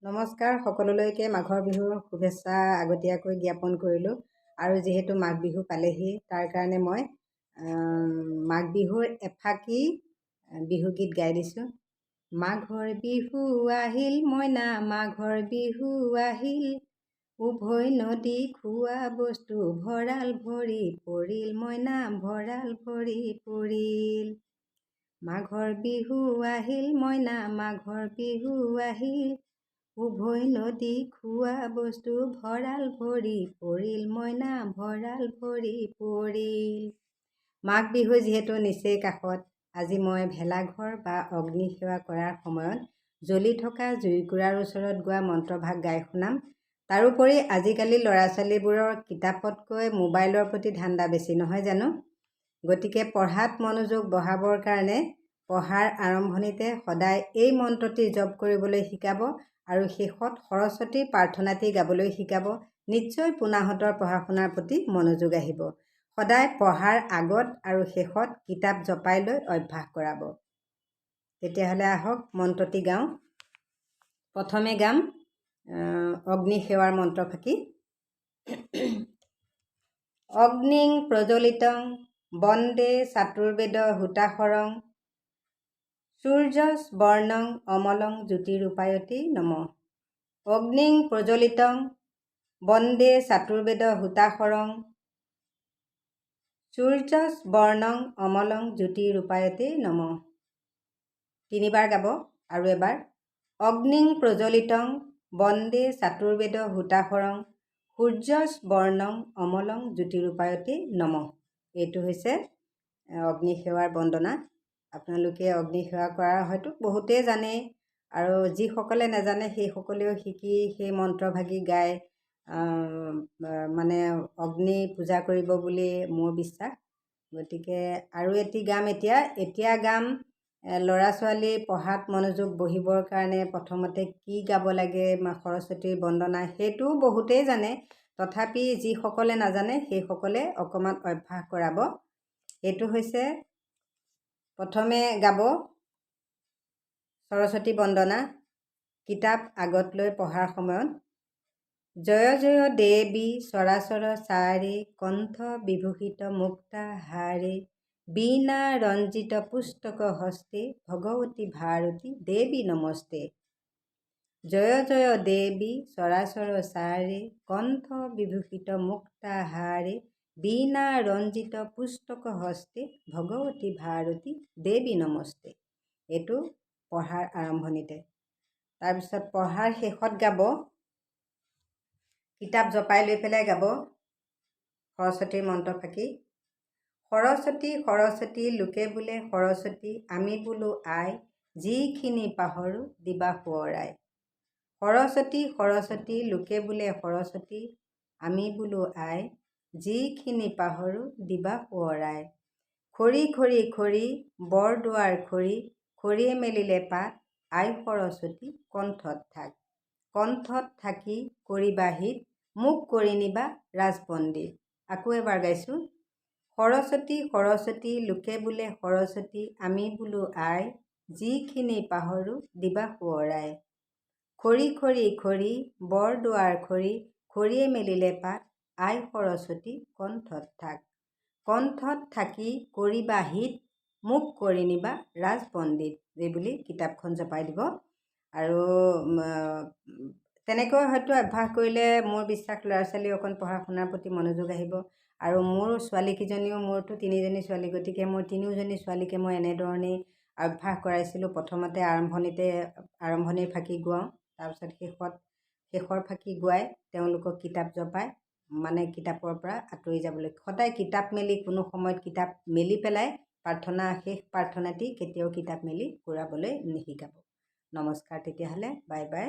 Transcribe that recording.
নমস্কাৰ সকলোলৈকে মাঘৰ বিহুৰ শুভেচ্ছা আগতীয়াকৈ জ্ঞাপন কৰিলোঁ। আৰু যিহেতু মাঘ বিহু পালেহি তাৰ কাৰণে মই মাঘ বিহুৰ এফাকি বিহুগীত গাই দিছোঁ। মাঘৰ বিহু আহিল মইনা মাঘৰ বিহু আহিল, উভৈ নদী খোৱা বস্তু ভঁৰাল ভৰি পৰিল, মইনা ভঁৰাল ভৰি পৰিল। মাঘৰ বিহু আহিল মইনা মাঘৰ বিহু আহিল, উভৈ নদী খোৱা বস্তু ভঁৰাল ভৰি পৰিল, মইনা ভঁৰাল ভৰি পৰিল। মাঘ বিহু যিহেতু নিচেই কাষত, আজি মই ভেলাঘৰ বা অগ্নি সেৱা কৰাৰ সময়ত জ্বলি থকা জুইকুৰাৰ ওচৰত গোৱা মন্ত্ৰভাগ গাই শুনাম। তাৰোপৰি আজিকালি ল'ৰা ছোৱালীবোৰৰ কিতাপতকৈ মোবাইলৰ প্ৰতি ধান্দা বেছি নহয় জানো? গতিকে পঢ়াত মনোযোগ বঢ়াবৰ কাৰণে পঢ়াৰ আৰম্ভণিতে সদায় এই মন্ত্ৰটি জপ কৰিবলৈ শিকাব আৰু শেষত সৰস্বতীৰ প্ৰাৰ্থনাটি গাবলৈ শিকাব। নিশ্চয় পোনাহঁতৰ পঢ়া শুনাৰ প্ৰতি মনোযোগ আহিব। সদায় পঢ়াৰ আগত আৰু শেষত কিতাপ জপাই লৈ অভ্যাস কৰাব। তেতিয়াহ'লে আহক মন্ত্ৰটি গাওঁ। প্ৰথমে গাম অগ্নি সেৱাৰ মন্ত্ৰফাঁকি। অগ্নিং প্ৰজ্বলিতং বন্দে চাতুৰ্বেদ হুতাশৰং, সূৰ্যস বৰ্ণং অমলং জ্যোতিৰূপায়তে নমঃ। অগ্নিং প্ৰজ্বলিতং বন্দে চাতুৰ্বেদ হুতাশৰং, সূৰ্যস বৰ্ণং অমলং জ্যোতিৰূপায়তে নমঃ। তিনিবাৰ গাব আৰু এবাৰ। অগ্নিং প্ৰজ্বলিতং বন্দে চাতুৰ্বেদ হুতাশৰং, সূৰ্যস বৰ্ণং অমলং জ্যোতিৰূপায়তে নমঃ। এইটো হৈছে অগ্নি সেৱাৰ বন্দনা। আপোনালোকে অগ্নি সেৱা কৰা হয়তো বহুতেই জানে, আৰু যিসকলে নাজানে সেইসকলেও শিকি সেই মন্ত্ৰভাগি গাই মানে অগ্নি পূজা কৰিব বুলি মোৰ বিশ্বাস। গতিকে আৰু এটি গাম এতিয়া গাম ল'ৰা ছোৱালীৰ পঢ়াত মনোযোগ বহিবৰ কাৰণে প্ৰথমতে কি গাব লাগে, সৰস্বতীৰ বন্দনা সেইটোও বহুতেই জানে, তথাপি যিসকলে নাজানে সেইসকলে অকণমান অভ্যাস কৰাব। এইটো হৈছে প্ৰথমে গাব সৰস্বতী বন্দনা কিতাপ আগত লৈ পঢ়াৰ সময়ত। জয় জয় দেৱী চৰাচৰ চাৰি, কণ্ঠ বিভূষিত মুক্তা হাৰে, বীণা ৰঞ্জিত পুস্তক হস্তে, ভগৱতী ভাৰতী দেৱী নমস্তে। জয় জয় দেৱী চৰাচৰ চাৰে, কণ্ঠ বিভূষিত মুক্তা হাৰে, বীণা ৰঞ্জিত পুস্তক হস্তে, ভগৱতী ভাৰতী দেৱী নমস্তে। এইটো পঢ়াৰ আৰম্ভণিতে। তাৰপিছত পঢ়াৰ শেষত গাব, কিতাপ জপাই লৈ পেলাই গাব সৰস্বতীৰ মন্ত্ৰফাঁকি। সৰস্বতী সৰস্বতী লোকে বোলে সৰস্বতী, আমি বোলো আই, যিখিনি পাহৰো দিবা সোঁৱৰাই। সৰস্বতী সৰস্বতী লোকে বোলে সৰস্বতী, আমি বোলো আই, যিখিনি পাহৰো দিবা সোঁৱৰাই। খৰি খৰি খৰি বৰদুৱাৰ খৰি, খৰিয়ে মেলিলে পাত, আই সৰস্বতী কণ্ঠত থাক। কণ্ঠত থাকি কৰিবা হিত, মোক কৰি নিবা ৰাজপণ্ডিত। আকৌ এবাৰ গাইছোঁ। সৰস্বতী সৰস্বতী লোকে বোলে সৰস্বতী, আমি বোলো আই, যিখিনি পাহৰো দিবা সোঁৱৰাই। খৰি খৰি খৰি বৰদুৱাৰ খৰি, খৰিয়ে মেলিলে পাত, আই সৰস্বতী কণ্ঠত থাক। কণ্ঠত থাকি কৰিবা হিত, মোক কৰি নিবা ৰাজপণ্ডিত। এইবুলি কিতাপখন জপাই দিব। আৰু তেনেকৈ হয়তো অভ্যাস কৰিলে মোৰ বিশ্বাস ল'ৰা ছোৱালী অকণ পঢ়া শুনাৰ প্ৰতি মনোযোগ আহিব। আৰু মোৰ ছোৱালীকেইজনীও, মোৰতো তিনিজনী ছোৱালী, গতিকে মোৰ তিনিওজনী ছোৱালীকে মই এনেধৰণেই অভ্যাস কৰাইছিলোঁ। প্ৰথমতে আৰম্ভণিৰ ফাঁকি গোৱাওঁ, তাৰপিছত শেষৰ ফাঁকি গোৱাই তেওঁলোকক কিতাপ জপাই মানে কিতাপৰ পৰা আঁতৰি যাবলৈ। সদায় কিতাপ মেলি কোনো সময়ত কিতাপ মেলি পেলাই শেষ প্ৰাৰ্থনাটি কেতিয়াও কিতাপ মেলি ঘূৰাবলৈ নিশিকাব। নমস্কাৰ তেতিয়াহ'লে, বাই বাই।